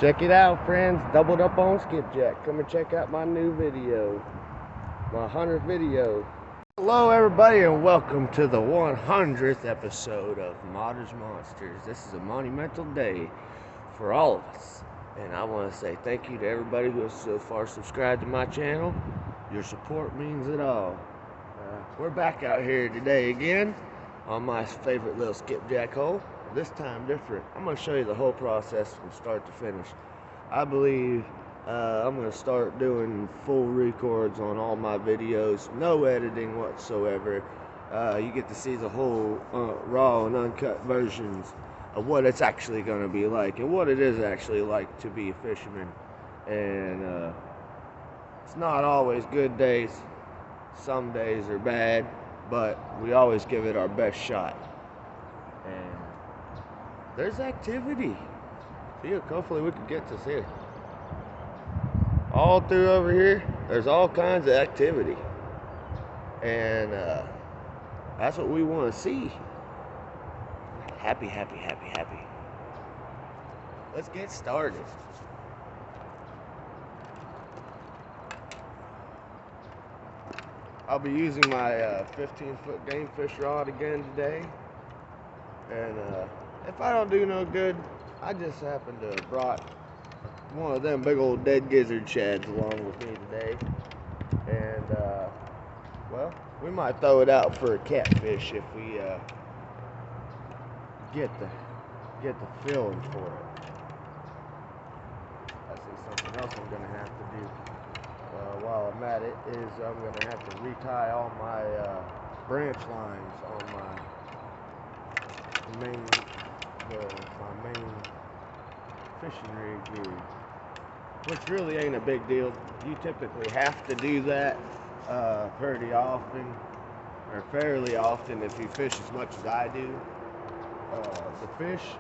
Check it out, friends. Doubled up on skipjack. Come and check out my new video, my 100th video. Hello, everybody, and welcome to the 100th episode of Motter's Monsters. This is a monumental day for all of us, and I want to say thank you to everybody who has so far subscribed to my channel. Your support means it all. We're back out here today again on my favorite little skipjack hole. This time different. I'm going to show you the whole process from start to finish. I believe I'm going to start doing full records on all my videos, no editing whatsoever. You get to see the whole raw and uncut versions of what it's actually going to be like and what it is actually like to be a fisherman. And it's not always good days. Some days are bad, but we always give it our best shot. And there's activity. See, hopefully we can get to see it. All through over here, there's all kinds of activity. And that's what we want to see. Happy, happy, happy, happy. Let's get started. I'll be using my 15-foot game fish rod again today. And if I don't do no good, I just happen to have brought one of them big old dead gizzard shads along with me today. And well, we might throw it out for a catfish if we get the feeling for it. I see something else I'm gonna have to do while I'm at it is I'm gonna have to retie all my branch lines on my main fishing rig here, which really ain't a big deal. You typically have to do that pretty often, or fairly often, if you fish as much as I do. The fish,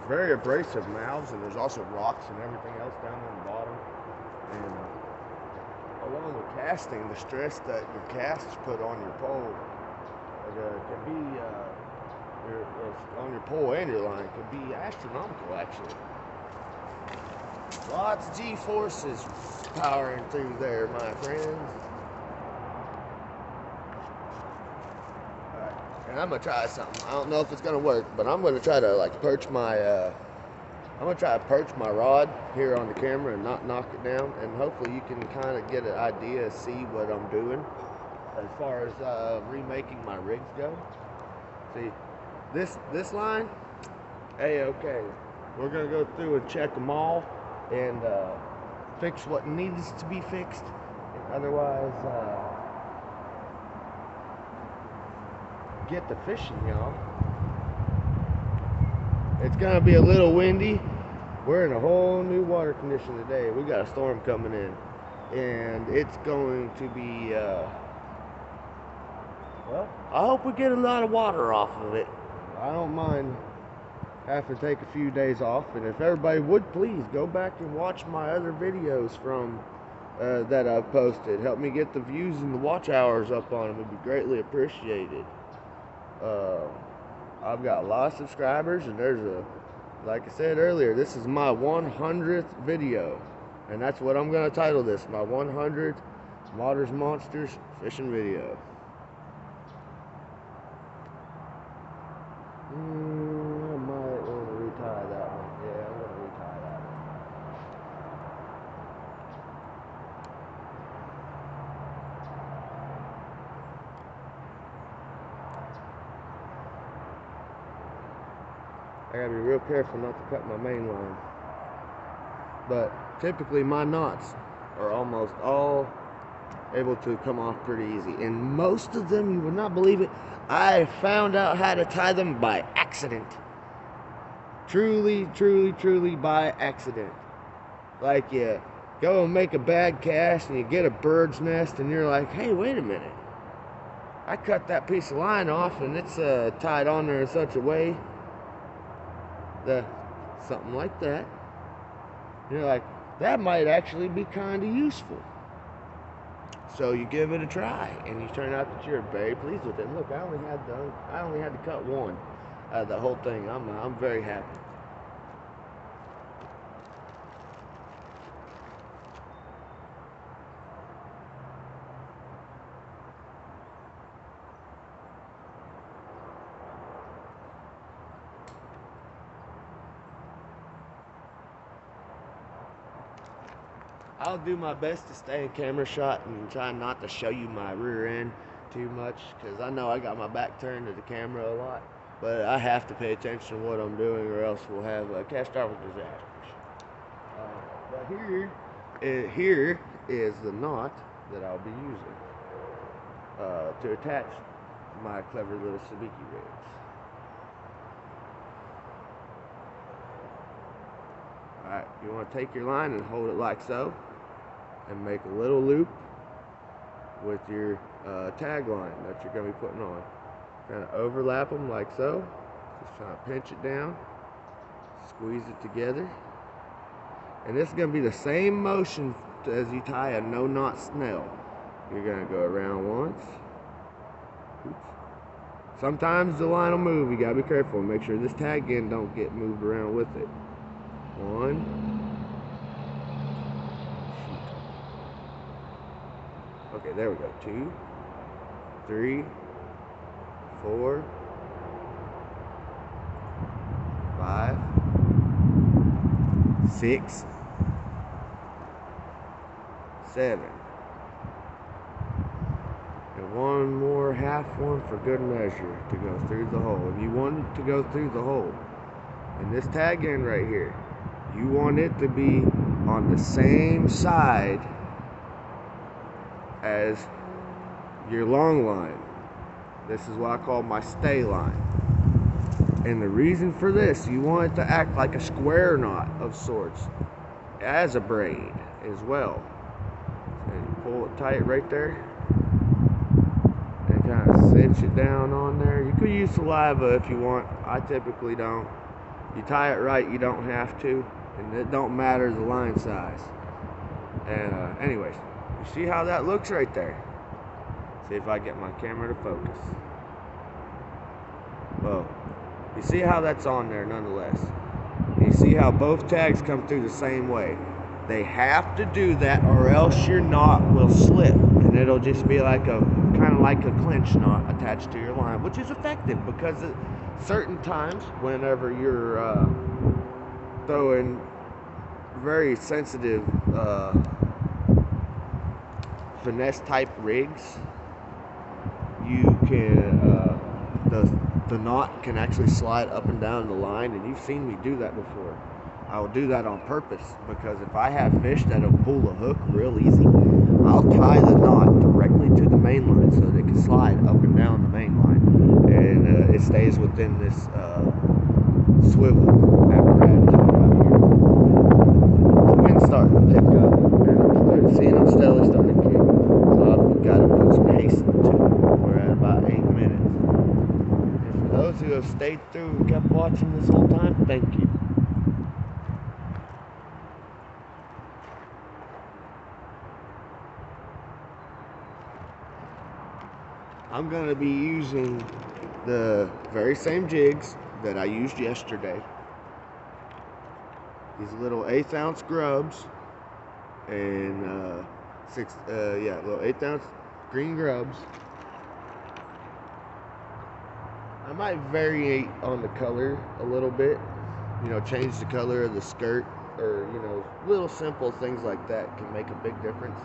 very abrasive mouths, and there's also rocks and everything else down on the bottom. And along with casting, the stress that your casts put on your pole can be on your pole and your line could be astronomical, actually. Lots of G-forces powering through there, my friends. Alright, and I'm gonna try something. I don't know if it's gonna work, but I'm gonna try to perch my rod here on the camera and not knock it down, and hopefully you can kind of get an idea, see what I'm doing as far as remaking my rigs go. See, this line, okay. We're gonna go through and check them all and fix what needs to be fixed. And otherwise, get the fishing, y'all. It's gonna be a little windy. We're in a whole new water condition today. We got a storm coming in, and it's going to be well, I hope we get a lot of water off of it. I don't mind having to take a few days off, and if everybody would please go back and watch my other videos from that I've posted. Help me get the views and the watch hours up on them. It would be greatly appreciated. I've got a lot of subscribers, and like I said earlier, this is my 100th video, and that's what I'm going to title this, my 100th Motter's Monsters fishing video. I might want to retie that one. Yeah, I'm going to retie that one. I gotta be real careful not to cut my main line. But typically my knots are almost all able to come off pretty easy. And most of them, you would not believe it, I found out how to tie them by accident. Truly, truly, truly by accident. Like you go and make a bad cast and you get a bird's nest and you're like, hey, wait a minute. I cut that piece of line off and it's tied on there in such a way that something like that. You're like, that might actually be kind of useful. So you give it a try, and you turn out that you're very pleased with it. Look, I only had to cut one out of the whole thing. I'm very happy. I'll do my best to stay in camera shot and try not to show you my rear end too much, because I know I got my back turned to the camera a lot, but I have to pay attention to what I'm doing or else we'll have catastrophic disasters. But here is the knot that I'll be using to attach my clever little sabiki rigs. Alright, you want to take your line and hold it like so, and make a little loop with your tag line that you're going to be putting on. Kind of overlap them like so. Just trying to pinch it down, squeeze it together. And this is going to be the same motion as you tie a no knot snail. You're going to go around once. Oops. Sometimes the line will move. You got to be careful and make sure this tag end don't get moved around with it. One. Okay, there we go. 2, 3, 4, 5, 6, 7. And one more half one for good measure to go through the hole. And you want it to go through the hole. And this tag end right here, you want it to be on the same side as your long line. This is what I call my stay line. And the reason for this, you want it to act like a square knot of sorts as a braid as well. And you pull it tight right there and kind of cinch it down on there. You could use saliva if you want. I typically don't. You tie it right, you don't have to, and it don't matter the line size. And anyways, you see how that looks right there? See if I get my camera to focus. Well, you see how that's on there nonetheless. You see how both tags come through the same way. They have to do that or else your knot will slip, and it'll just be like a kind of like a clinch knot attached to your line, which is effective because at certain times whenever you're throwing very sensitive finesse type rigs, you can the knot can actually slide up and down the line, and you've seen me do that before. I'll do that on purpose because if I have fish that'll pull the hook real easy, I'll tie the knot directly to the main line so they can slide up and down the main line, and it stays within this swivel apparatus right here. The wind's starting to pick up, and I'm steadily starting to kick, so I've got to put some haste into it. We're at about 8 minutes. And for those who have stayed through and kept watching this whole time, thank you. I'm going to be using the very same jigs that I used yesterday. These little 1/8 ounce grubs and little 1/8 ounce green grubs. I might vary on the color a little bit, change the color of the skirt, or little simple things like that can make a big difference.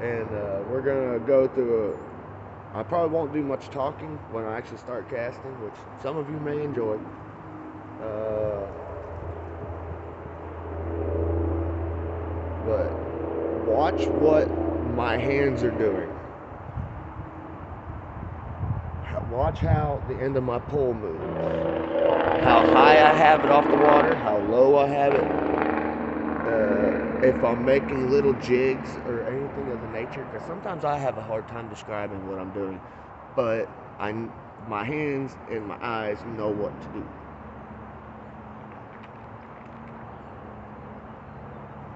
And we're gonna go through I probably won't do much talking when I actually start casting, which some of you may enjoy. But watch what my hands are doing. Watch how the end of my pole moves. How high I have it off the water, how low I have it. If I'm making little jigs or anything of the nature, because sometimes I have a hard time describing what I'm doing, but my hands and my eyes know what to do.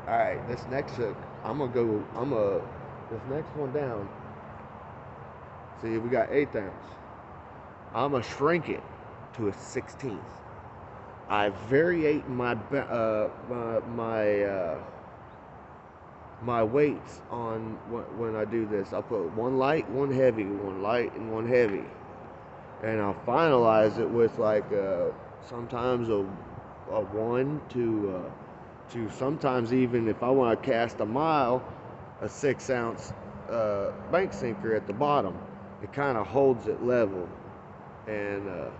Alright, this next hook, this next one down, see we got 1/8 ounce. I'm going to shrink it to a 1/16. I variate my weights on when I do this. I'll put one light, one heavy, one light, and one heavy. And I'll finalize it with like sometimes a 1 to to sometimes, even if I want to cast a mile, a 6-ounce bank sinker at the bottom. It kind of holds it level. And 1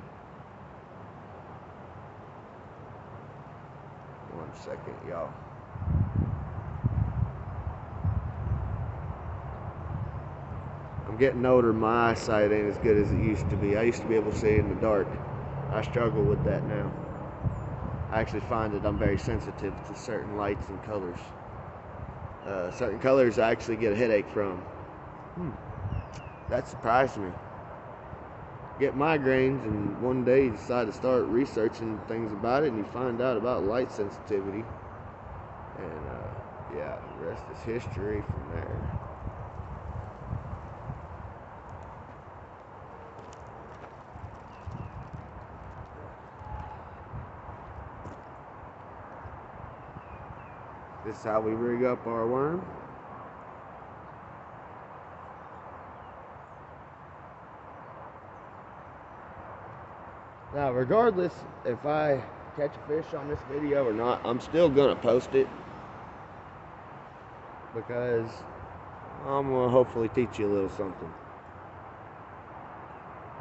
second, y'all. I'm getting older. My eyesight ain't as good as it used to be. I used to be able to see in the dark. I struggle with that now. I actually find that I'm very sensitive to certain lights and colors. Certain colors I actually get a headache from. That surprised me. Get migraines, and one day you decide to start researching things about it, and you find out about light sensitivity. And yeah, the rest is history from there. This is how we rig up our worm. Now, regardless if I catch a fish on this video or not, I'm still gonna post it, because I'm gonna hopefully teach you a little something.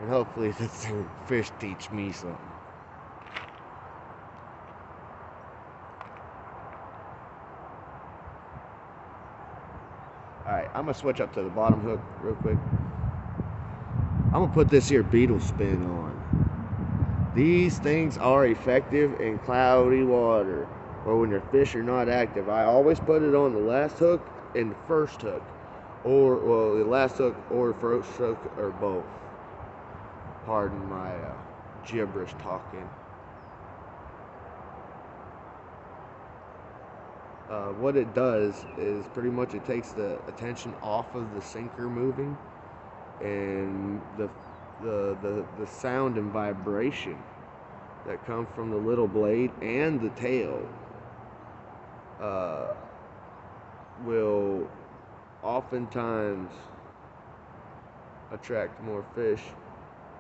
And hopefully the fish teach me something. Alright, I'm gonna switch up to the bottom hook real quick. I'm gonna put this here beetle spin on. These things are effective in cloudy water, or when your fish are not active. I always put it on the last hook and the first hook, or well, the last hook or first hook, or both. Pardon my gibberish talking. What it does is pretty much it takes the attention off of the sinker moving, and the sound and vibration that come from the little blade and the tail will oftentimes attract more fish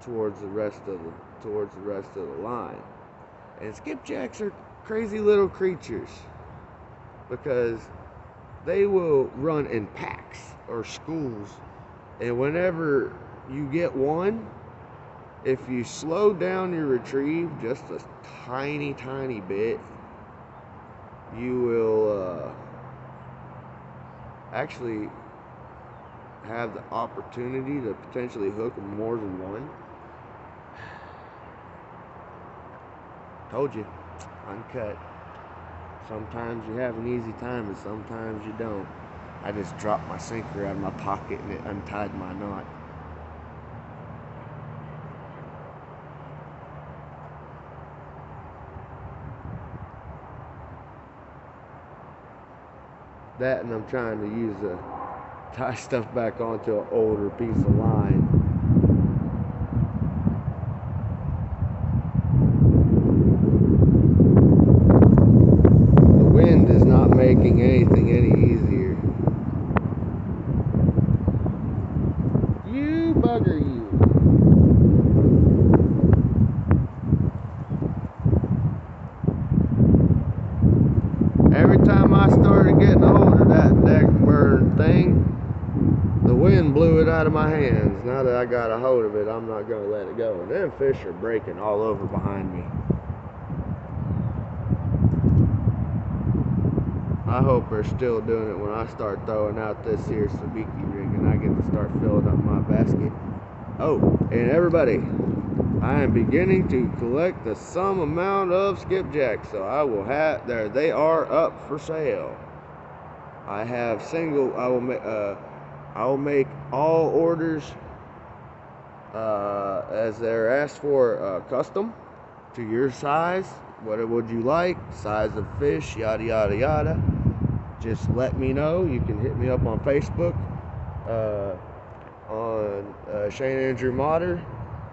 towards the rest of the line. And skipjacks are crazy little creatures, because they will run in packs or schools, and whenever you get one, if you slow down your retrieve just a tiny bit, you will actually have the opportunity to potentially hook more than one. Told you, uncut. Sometimes you have an easy time and sometimes you don't. I just dropped my sinker out of my pocket and it untied my knot. That, and I'm trying to tie stuff back onto an older piece of line. The wind is not making anything any easier. You bugger you. Every time I started getting a hold of that deck bird thing, the wind blew it out of my hands. Now that I got a hold of it, I'm not going to let it go. And them fish are breaking all over behind me. I hope they're still doing it when I start throwing out this here sabiki rig and I get to start filling up my basket. Oh, and everybody, I am beginning to collect the some amount of skipjacks, so I will have there. They are up for sale. I have I will make all orders as they're asked for, custom to your size. What would you like? Size of fish, yada yada yada. Just let me know. You can hit me up on Facebook, on Shane Andrew Motter.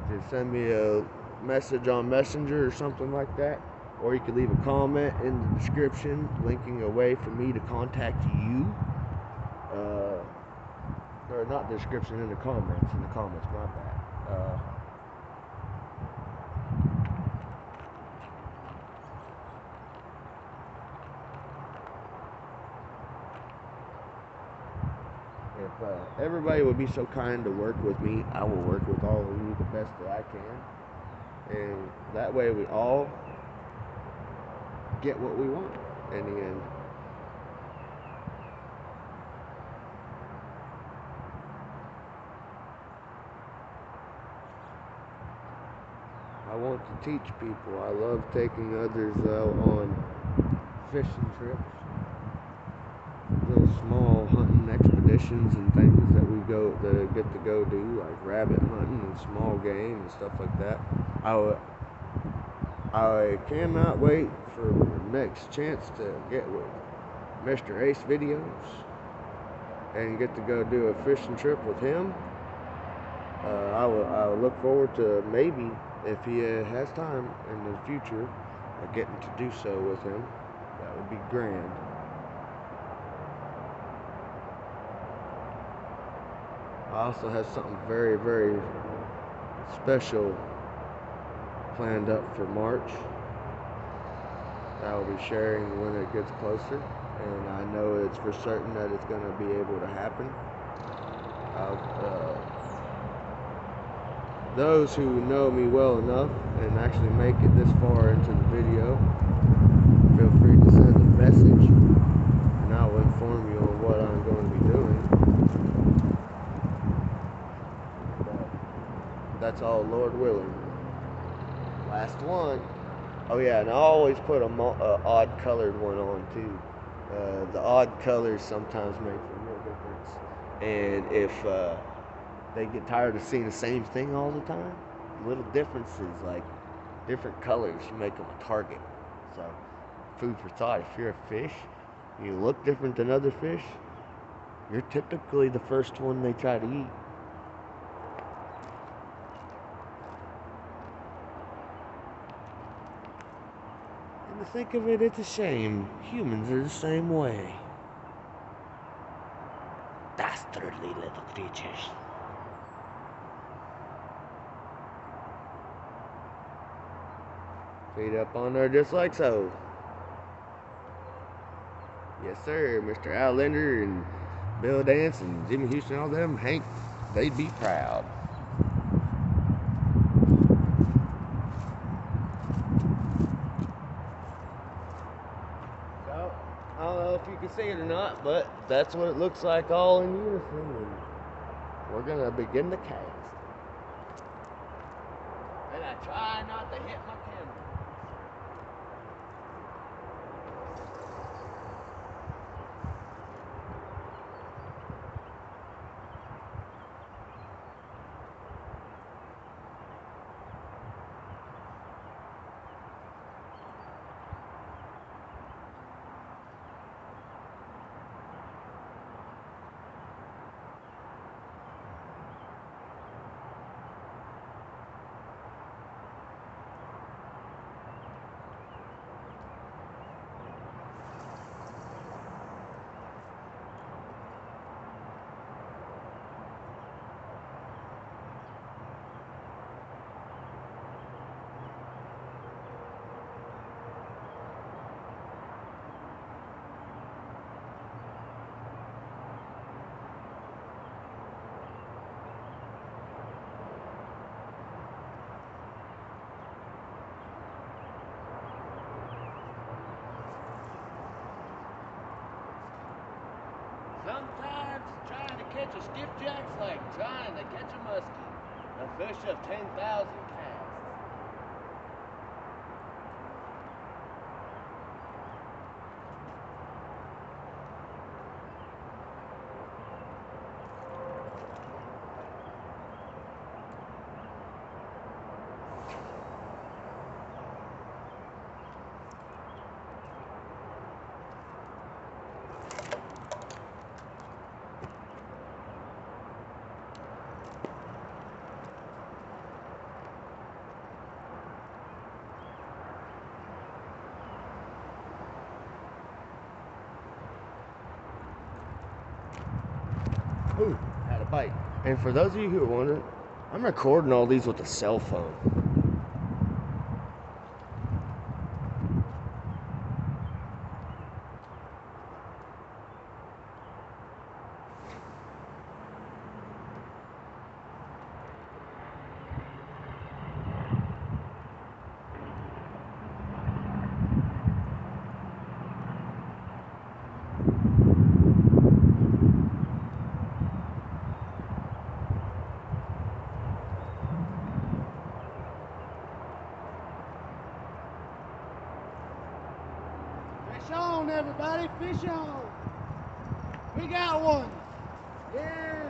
You can send me a message on Messenger or something like that, or you can leave a comment in the description linking a way for me to contact you, or not description, in the comments, my bad. everybody would be so kind to work with me, I will work with all of you the best that I can. And that way we all get what we want in the end. I want to teach people. I love taking others out on fishing trips, little small hunting expeditions and things that we get to go do, like rabbit hunting and small game and stuff like that. I cannot wait for the next chance to get with Mr. Ace Videos and get to go do a fishing trip with him. I will look forward to, maybe if he has time in the future, getting to do so with him. That would be grand. I also have something very, very special planned up for March that I'll be sharing when it gets closer, and I know it's for certain that it's going to be able to happen. Those who know me well enough and actually make it this far into the video, feel free to send a message and I will inform you on what I'm going to be doing. But that's all Lord willing. Last one. Oh yeah, and I always put a odd colored one on too. The odd colors sometimes make a real difference. And if they get tired of seeing the same thing all the time, little differences like different colors make them a target. So, food for thought. If you're a fish, you look different than other fish, you're typically the first one they try to eat. And to think of it, it's a shame. Humans are the same way. Dastardly little creatures. Feet up on there just like so. Yes, sir. Mr. Al Linder and Bill Dance and Jimmy Houston, all them, Hank, they'd be proud. So, I don't know if you can see it or not, but that's what it looks like all in unison. And we're going to begin the cast. And I try not to hit my camera. Sometimes trying to catch a skipjack's like trying to catch a muskie, a fish of 10,000 casts. Ooh, had a bite. And for those of you who are wondering, I'm recording all these with a cell phone. Fish on! We got one! Yeah!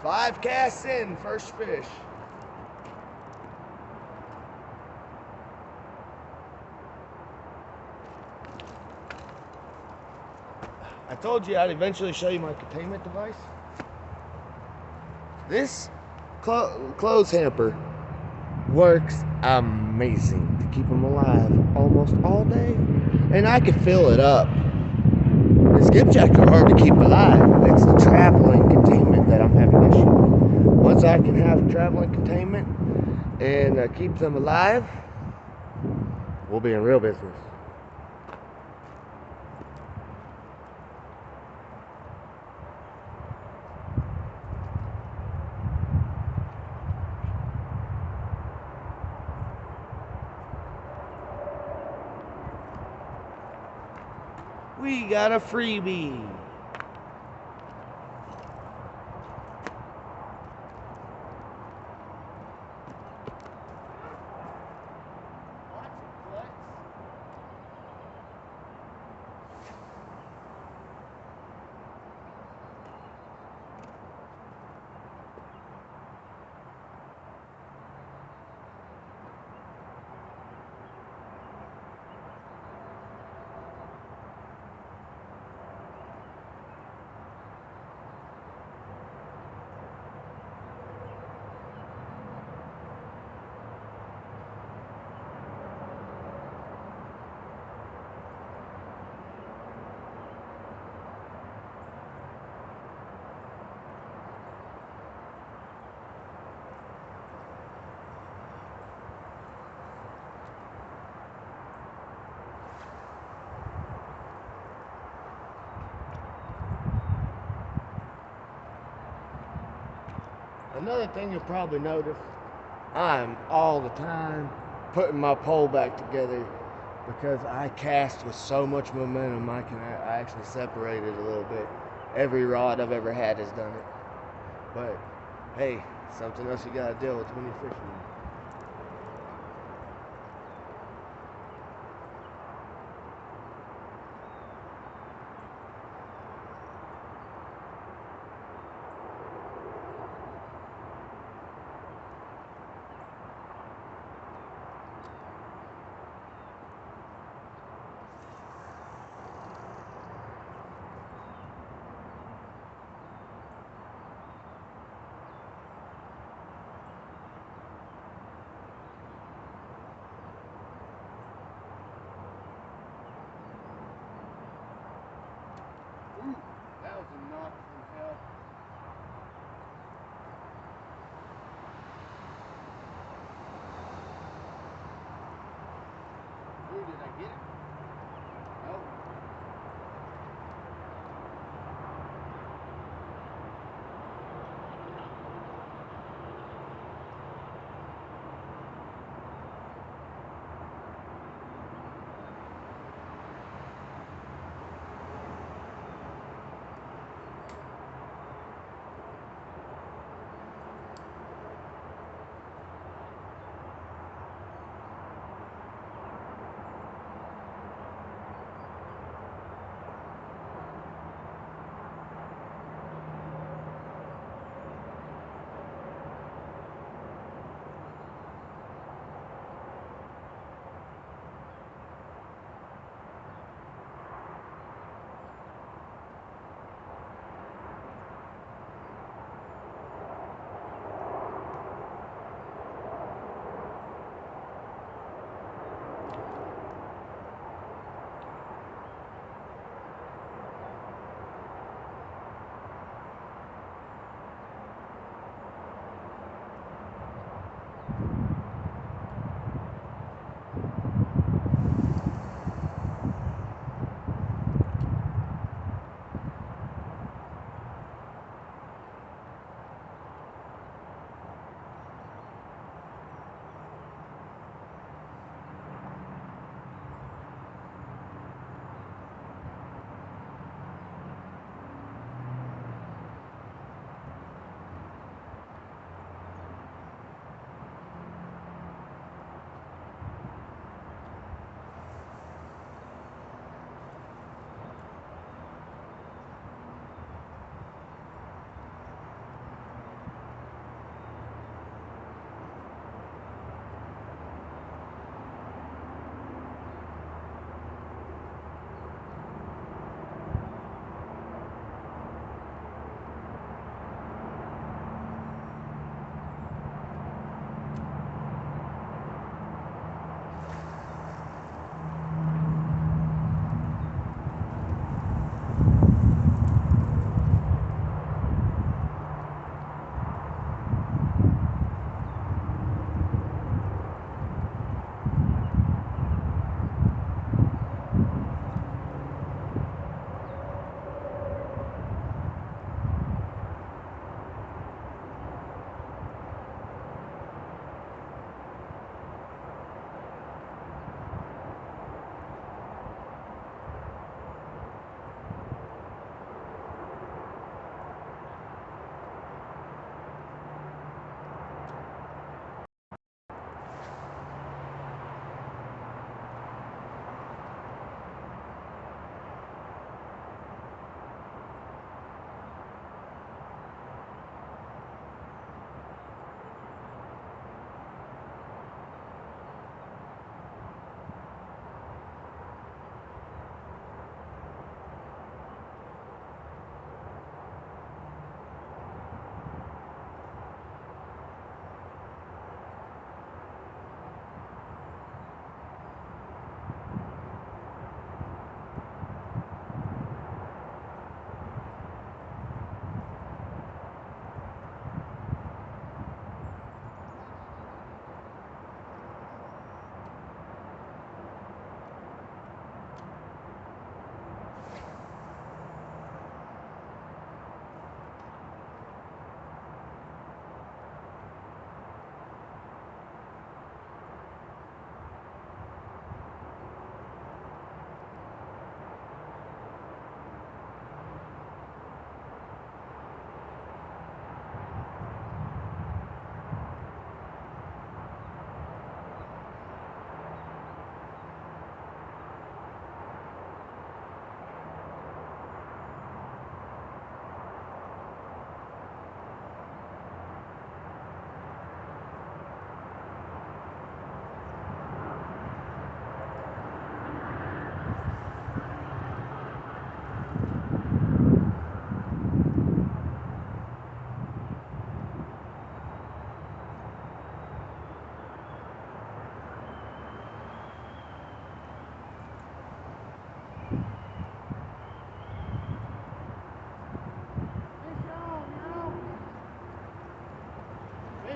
5 casts in, first fish. I told you I'd eventually show you my containment device. This clothes hamper works amazing to keep them alive almost all day. And I can fill it up. The skipjacks are hard to keep alive. It's the traveling containment that I'm having issue with. Once I can have traveling containment and keep them alive, we'll be in real business. We got a freebie. Another thing you'll probably notice, I'm all the time putting my pole back together because I cast with so much momentum. I actually separate it a little bit. Every rod I've ever had has done it. But hey, something else you gotta deal with when you're fishing. Ooh, that was a knot from hell. Ooh, did I get it? No.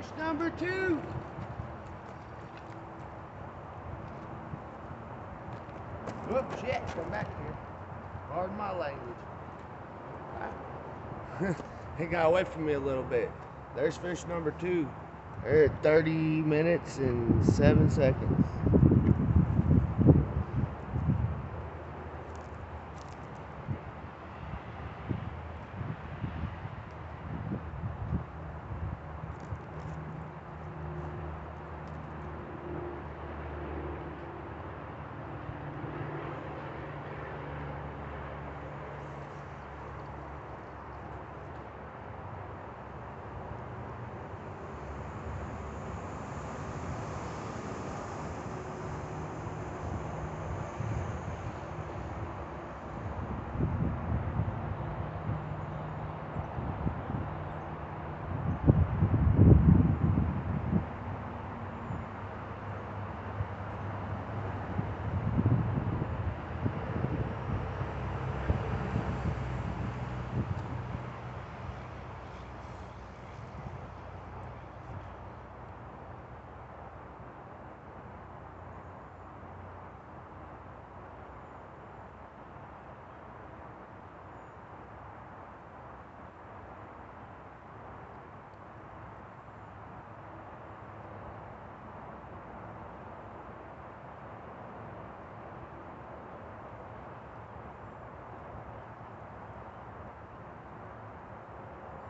Fish number 2. Whoop, shit, come back here. Pardon my language. He got away from me a little bit. There's fish number 2. They're at 30 minutes and 7 seconds.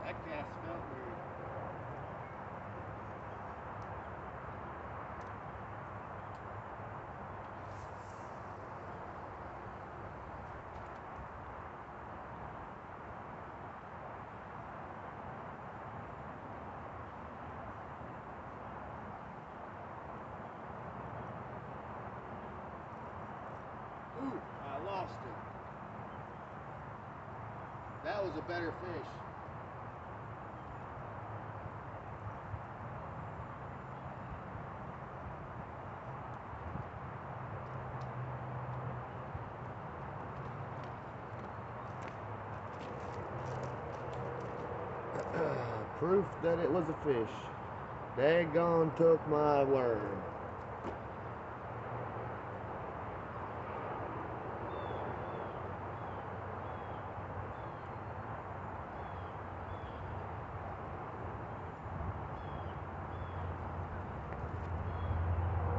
That cast felt weird. Ooh, I lost it. That was a better fish. Proof that it was a fish. Daggone took my worm.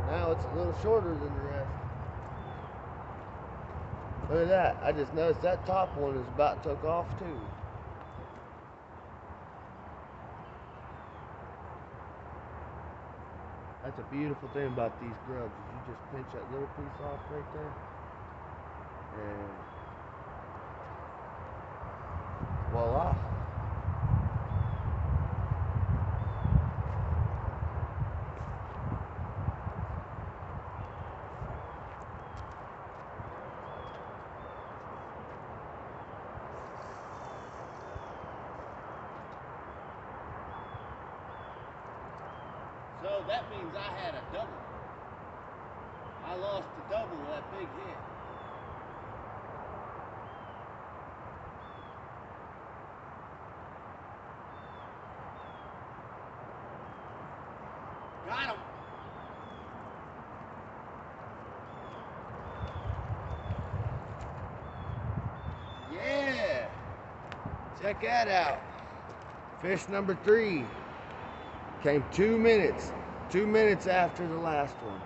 Now it's a little shorter than the rest. Look at that. I just noticed that top one is about took off too. That's a beautiful thing about these grubs. You just pinch that little piece off right there, and voila. So that means I had a double. I lost a double of that big hit. Got him. Yeah. Check that out. Fish number 3 came 2 minutes. 2 minutes after the last one.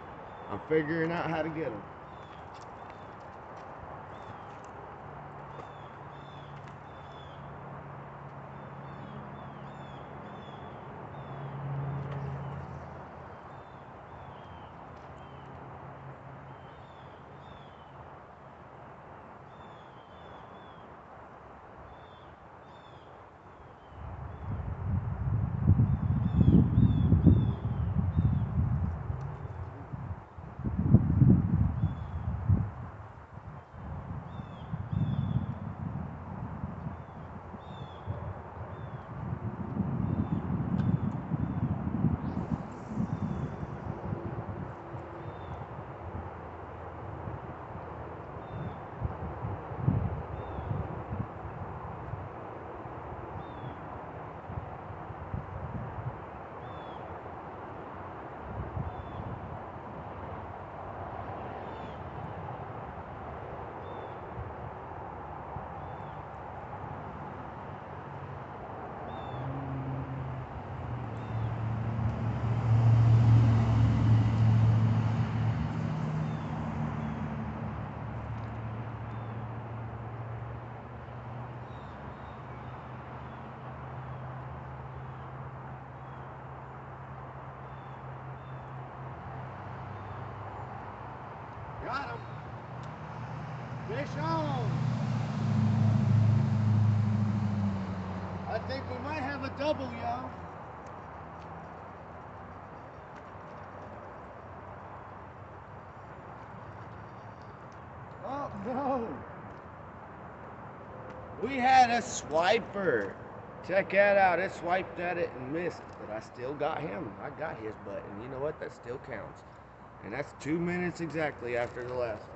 I'm figuring out how to get them. Got him. Fish on. I think we might have a double, y'all. Oh, no. We had a swiper. Check that out. It swiped at it and missed, but I still got him. I got his butt, and you know what? That still counts. And that's 2 minutes exactly after the last one.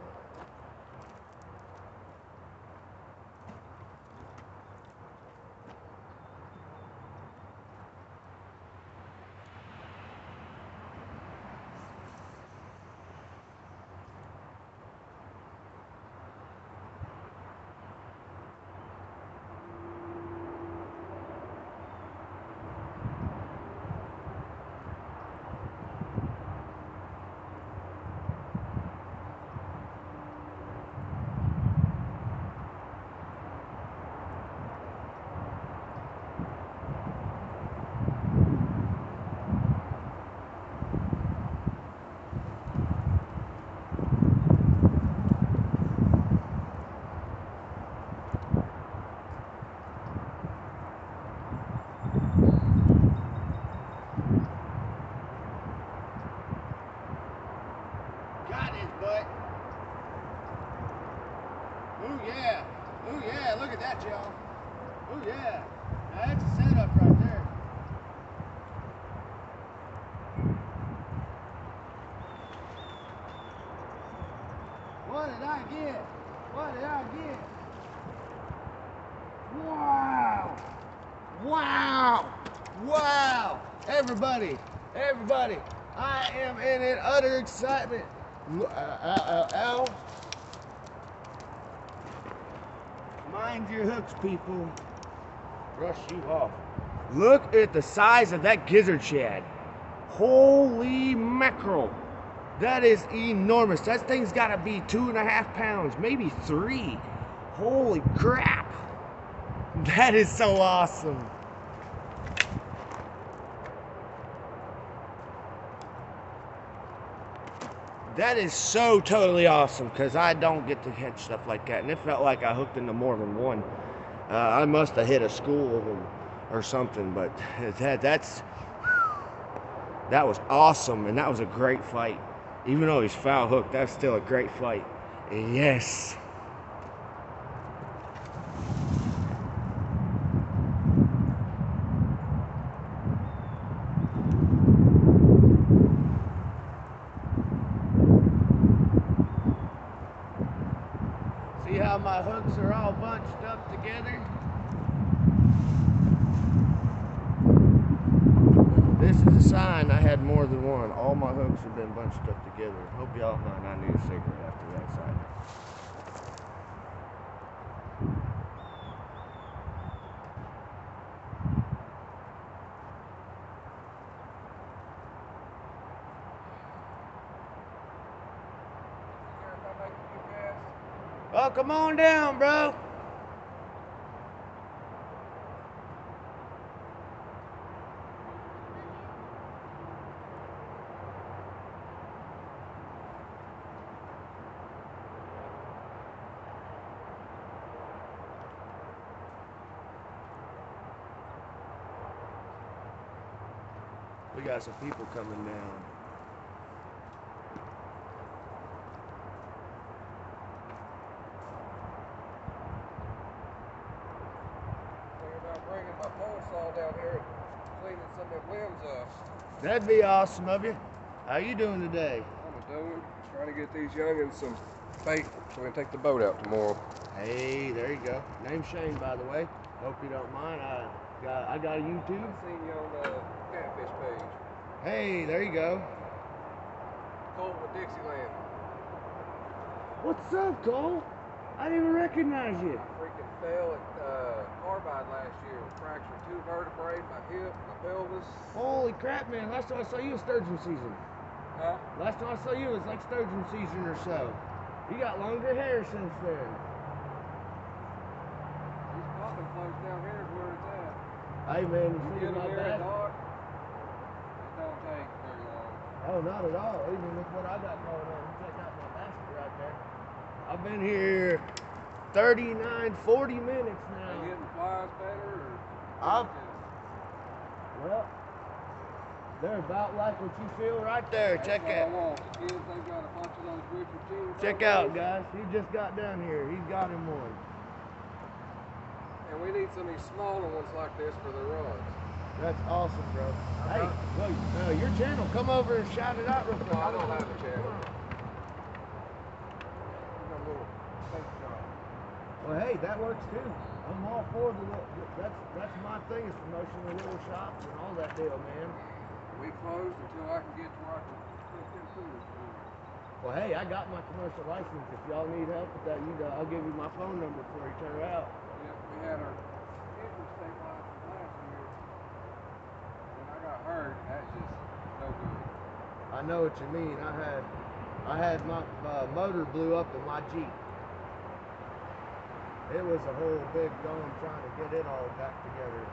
But, ooh yeah, look at that, y'all. Ooh yeah, now that's a setup right there. What did I get? What did I get? Wow, wow, wow. Everybody, I am in an utter excitement. Ow. Mind your hooks, people. Brush you off. Look at the size of that gizzard shad. Holy mackerel. That is enormous. That thing's got to be 2.5 pounds, maybe 3. Holy crap. That is so awesome. That is so totally awesome, because I don't get to catch stuff like that, and it felt like I hooked into more than one. I must have hit a school of them or something, but that was awesome, and that was a great fight. Even though he's foul hooked, that's still a great fight. Yes. See how my hooks are all bunched up together? This is a sign I had more than one. All my hooks have been bunched up together. Hope y'all don't mind. I need a cigarette after that side. Oh, come on down, bro. We got some people coming down. Bringing my pole saw down here and cleaning some of the limbs off. That'd be awesome of you. How you doing today? I'm doing, trying to get these youngins some bait so we can take the boat out tomorrow. Hey, there you go. Name's Shane, by the way. Hope you don't mind. I got a YouTube. I seen you on the catfish page. Hey, there you go. Cole with Dixieland. What's up, Cole? I didn't even recognize you. I freaking fell at Carbide last year. Fractured 2 vertebrae, my hip, my pelvis. Holy crap, man. Last time I saw you was sturgeon season. Huh? Last time I saw you was like sturgeon season or so. You got longer hair since then. These popping floats down here is where it's at. Hey, man, you You see get them my here back? at dark, it don't take very long. Oh, not at all. Even with what I got going on. Check out my basket right I've been here 39, 40 minutes now. Are you getting flies better or? I've, well, they're about like what you feel right there. That's Check what out. I want. The kids, they've got a bunch of those Richard Cheese. Check out, guys. He just got down here. He's got him one. And we need some of these smaller ones like this for the rods. That's awesome, bro. Hey, well, your channel, come over and shout it out real quick. I don't have a channel. We got a little steak shop. Well, hey, that works too. I'm all for the little, that's my thing is promotion of little shops and all that deal, man. We closed until I can get to where I can put them coolers in. Well, hey, I got my commercial license. If y'all need help with that, I'll give you my phone number before you turn her out. Yeah, we had our interstate license last year, and I got hurt. That's just no good. I know what you mean. I had my motor blew up in my Jeep. It was a whole big dome trying to get it all back together.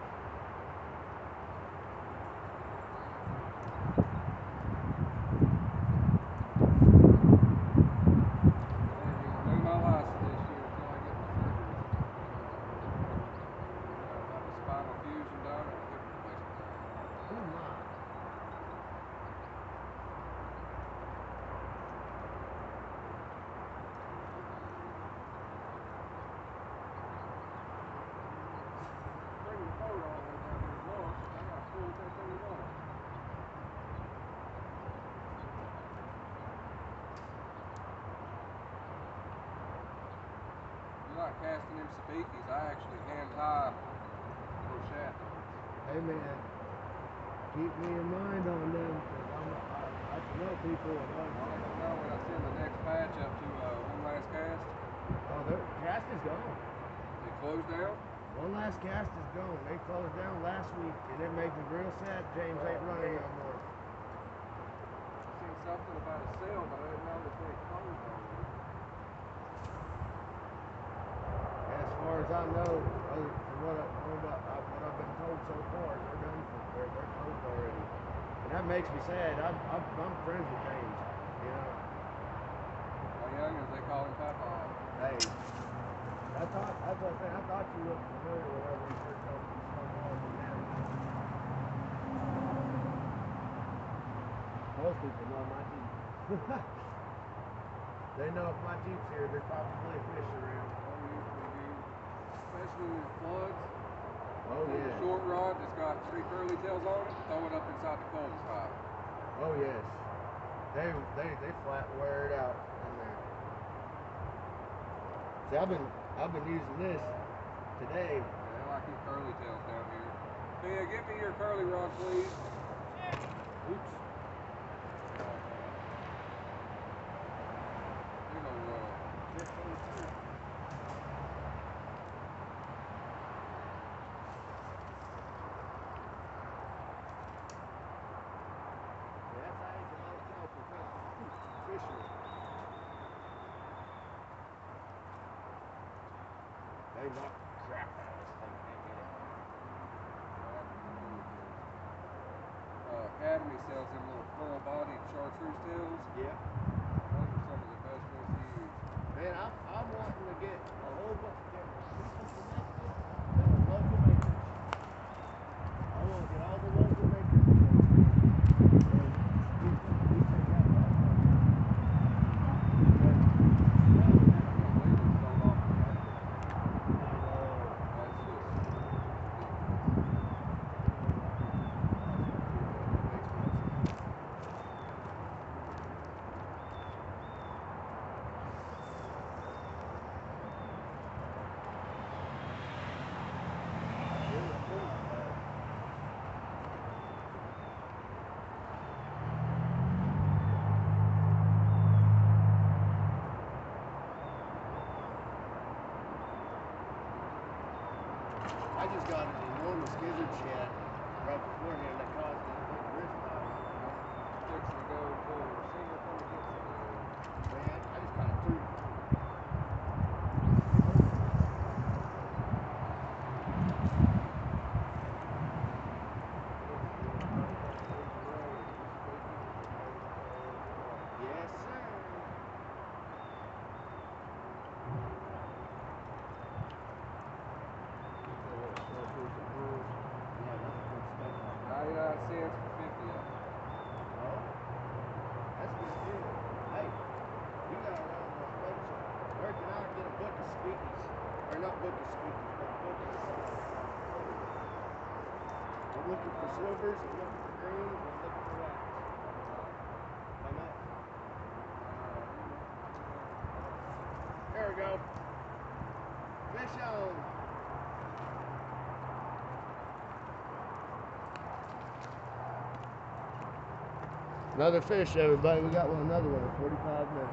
Like casting them sabikis, I actually hand tie those shaft. Hey man, keep me in mind on them because I know people. I don't know when I send the next batch up to one last cast. Oh, their cast is gone. They closed down? One last cast is gone. They closed down last week, and it made me real sad. James ain't running no more. I seen something about a sale, but I didn't know that they closed already. As far as I know, from what I've been told so far, they're done. They're closed already, and that makes me sad. I'm friends with James, you know. How young is they call him Papa? Hey, that's what I'm saying. I thought you looked familiar with whatever you heard so far from them. Most people know my Jeep. They know if my Jeep's here, there's probably a fish around. Especially when it floods. Oh yeah. A short rod that's got 3 curly tails on it, throw it up inside the cul-de-sac. Oh yes. They flat wear it out in there. See, I've been using this today. Yeah, I like your curly tails down here. Thea, give me your curly rod, please. Oops. Big old 15 too. They knock the crap out of us. They can't get it. Academy sells them little pearl-bodied chartreuse tails. Yeah. Those are some of the best ones to use. Man, I'm wanting to get a whole bunch of different people from Mexico. They're local makers. I want to get all the local makers. I just got an enormous gizzard shad right beforehand that caused a big wrist knot. Fixing to go for senior from the get-go. Man, I just caught 3. Yes, sir. We're looking for silvers, we're looking for greens, we're looking for whites. Why not? There we go. Fish on. Another fish, everybody. We got another one in 45 minutes.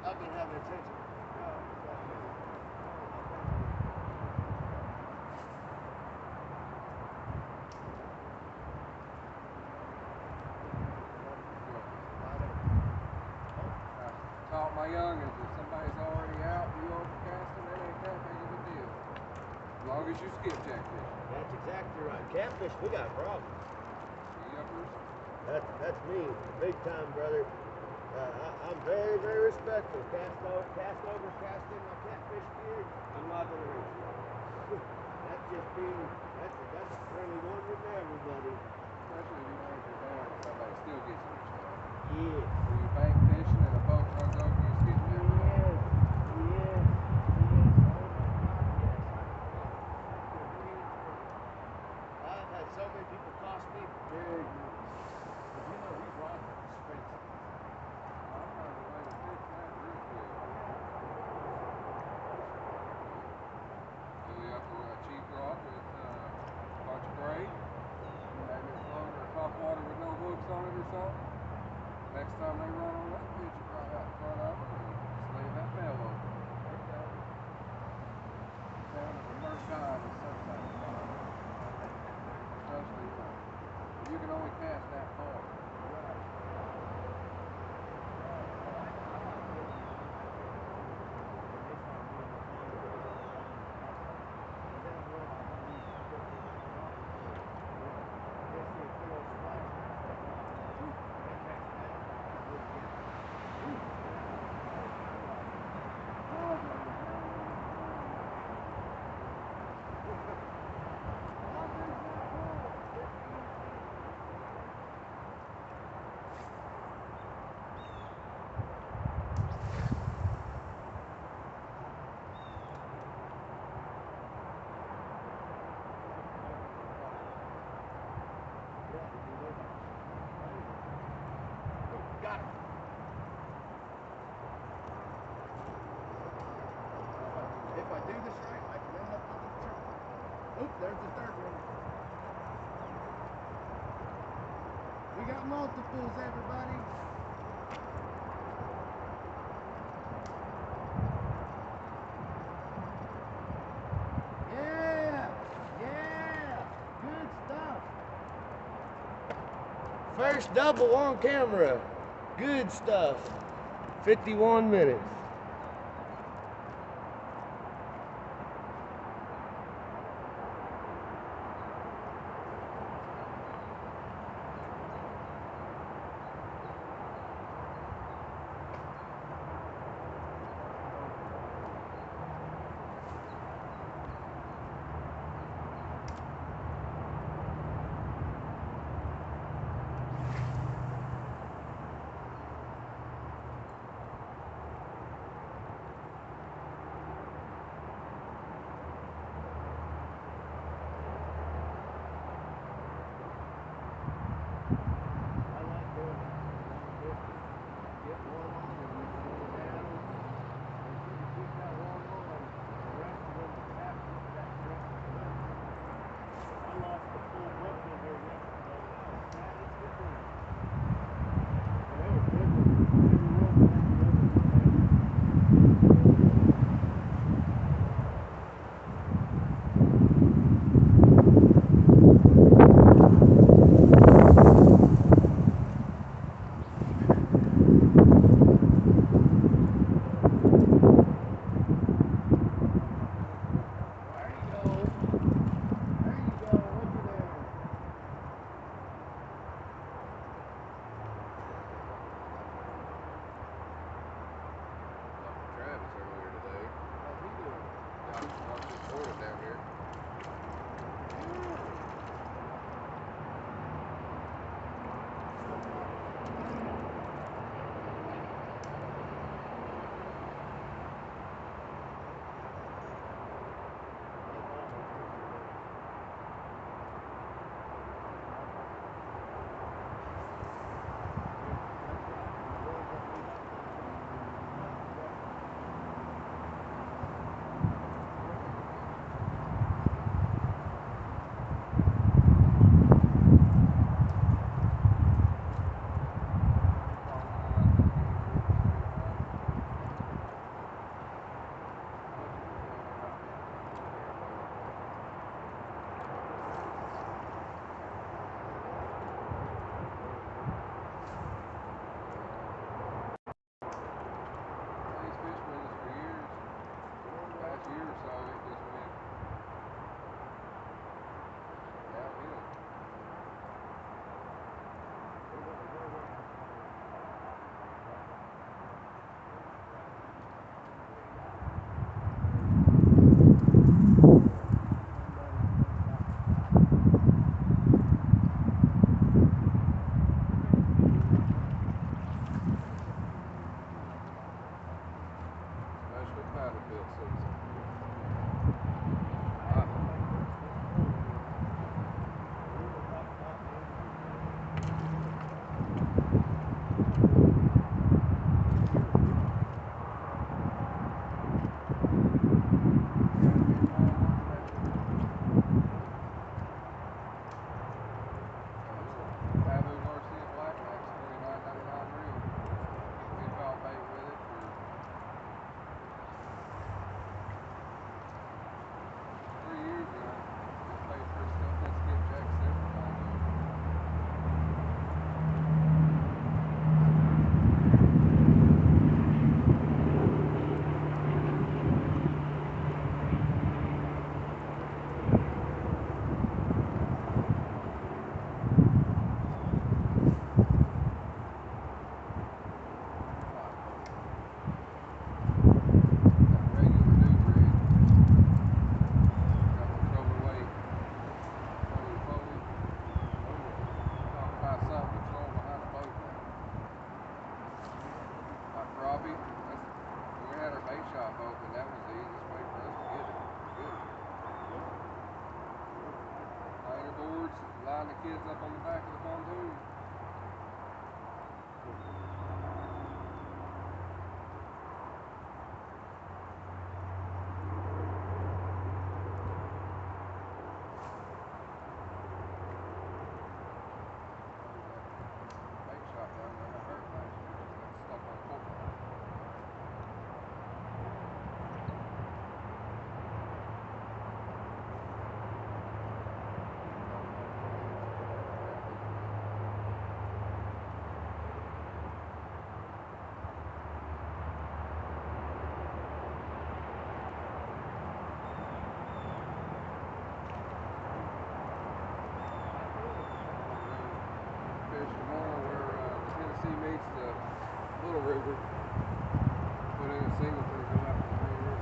I've been having attention. Taught my youngins, if somebody's already out and you overcasting, that ain't that big of a deal. As long as you skipjack fish. That's exactly right. Catfish, we got problems. Yuppers. That's me, big time, brother. I'm very, very respectful. Cast over, cast in my catfish gear. I'm not gonna reach it. That's just being, that's a friendly one with everybody. Especially if you know if you're down and somebody still gets in your stuff. Yeah. When you bank fishing and a boat runs over you, skipjack. Yes. Yes. Yes. Oh my God. Yes. I agree. I've had so many people cost me big money. Because you know these rods are expensive. I found a way to fix that real good. Fill you up a cheap rod with a bunch of braid, have it float or top water with no hooks on it or something. Next time they run on that pitch, you right out in front of them and just leave that bell open. The sound of a Mershine is so satisfying. Especially, you can only cast that far. Got it. If I do this right, I can end up on the tree. Oop, there's the third one. We got multiples, everybody. Yeah, yeah, good stuff. First double on camera. Good stuff. 51 minutes. sea meets the little river. Put in a single to go out to the main river.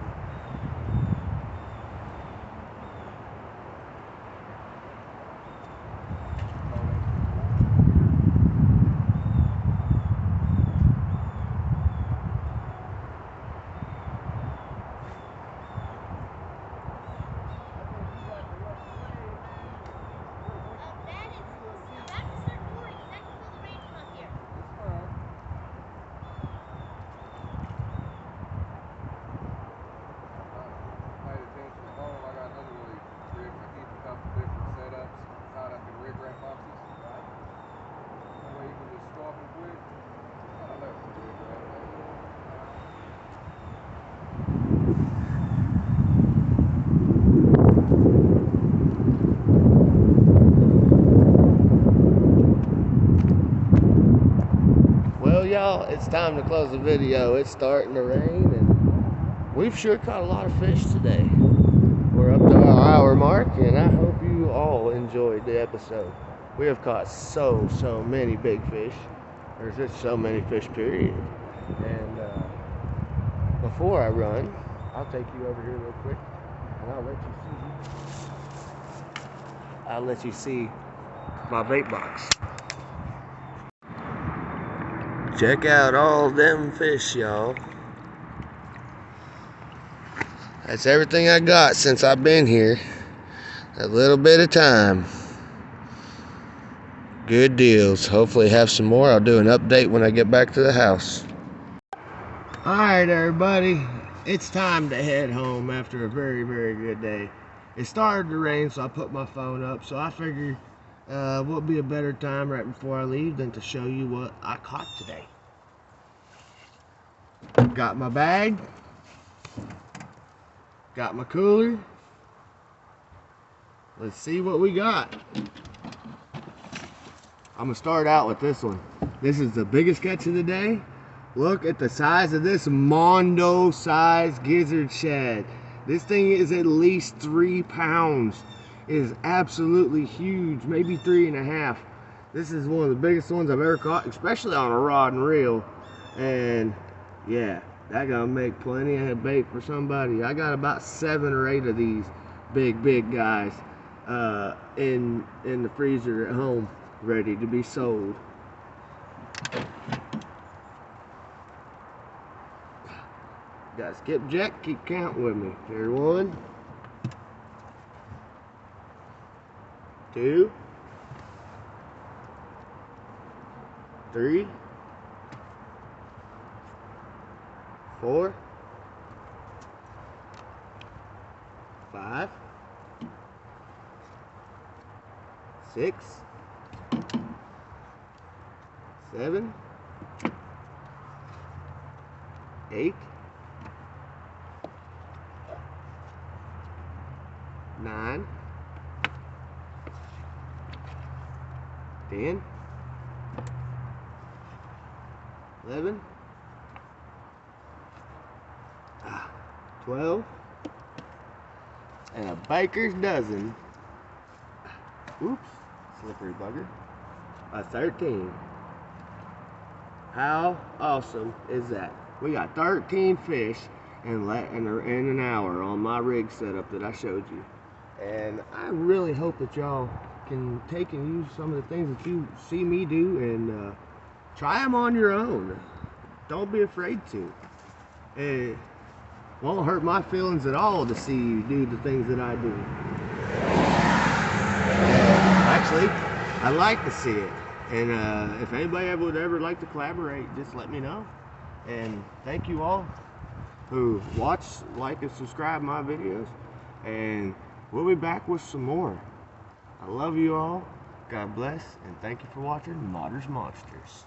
Well, y'all, it's time to close the video. It's starting to rain, and we've sure caught a lot of fish today. We're up to our hour mark, and I hope you all enjoyed the episode. We have caught so many big fish. There's just so many fish, period. And before I run, I'll take you over here real quick, and I'll let you see my bait box. Check out all them fish, y'all. That's everything I got since I've been here. A little bit of time. Good deals. Hopefully have some more. I'll do an update when I get back to the house. Alright, everybody. It's time to head home after a very good day. It started to rain, so I put my phone up. So I figured what would be a better time right before I leave than to show you what I caught today. Got my bag. Got my cooler. Let's see what we got. I'm gonna start out with this one. This is the biggest catch of the day. Look at the size of this Mondo size gizzard shad. This thing is at least 3 pounds. It is absolutely huge, maybe 3.5. This is one of the biggest ones I've ever caught, especially on a rod and reel. And yeah, that gonna make plenty of bait for somebody. I got about 7 or 8 of these big guys in the freezer at home, ready to be sold. Got skipjack, keep count with me. There's 1, 2, 3, 4, 5, 6, 7, 8, 9, 10, 11, 12, and a baker's dozen. Oops, slippery bugger. A 13. How awesome is that? We got 13 fish in an hour on my rig setup that I showed you. And I really hope that y'all can take and use some of the things that you see me do and try them on your own. Don't be afraid to. It won't hurt my feelings at all to see you do the things that I do. Actually, I like to see it. And if anybody would ever like to collaborate, just let me know. And thank you all who watch, like, and subscribe my videos. And we'll be back with some more. I love you all. God bless. And thank you for watching Motter's Monsters.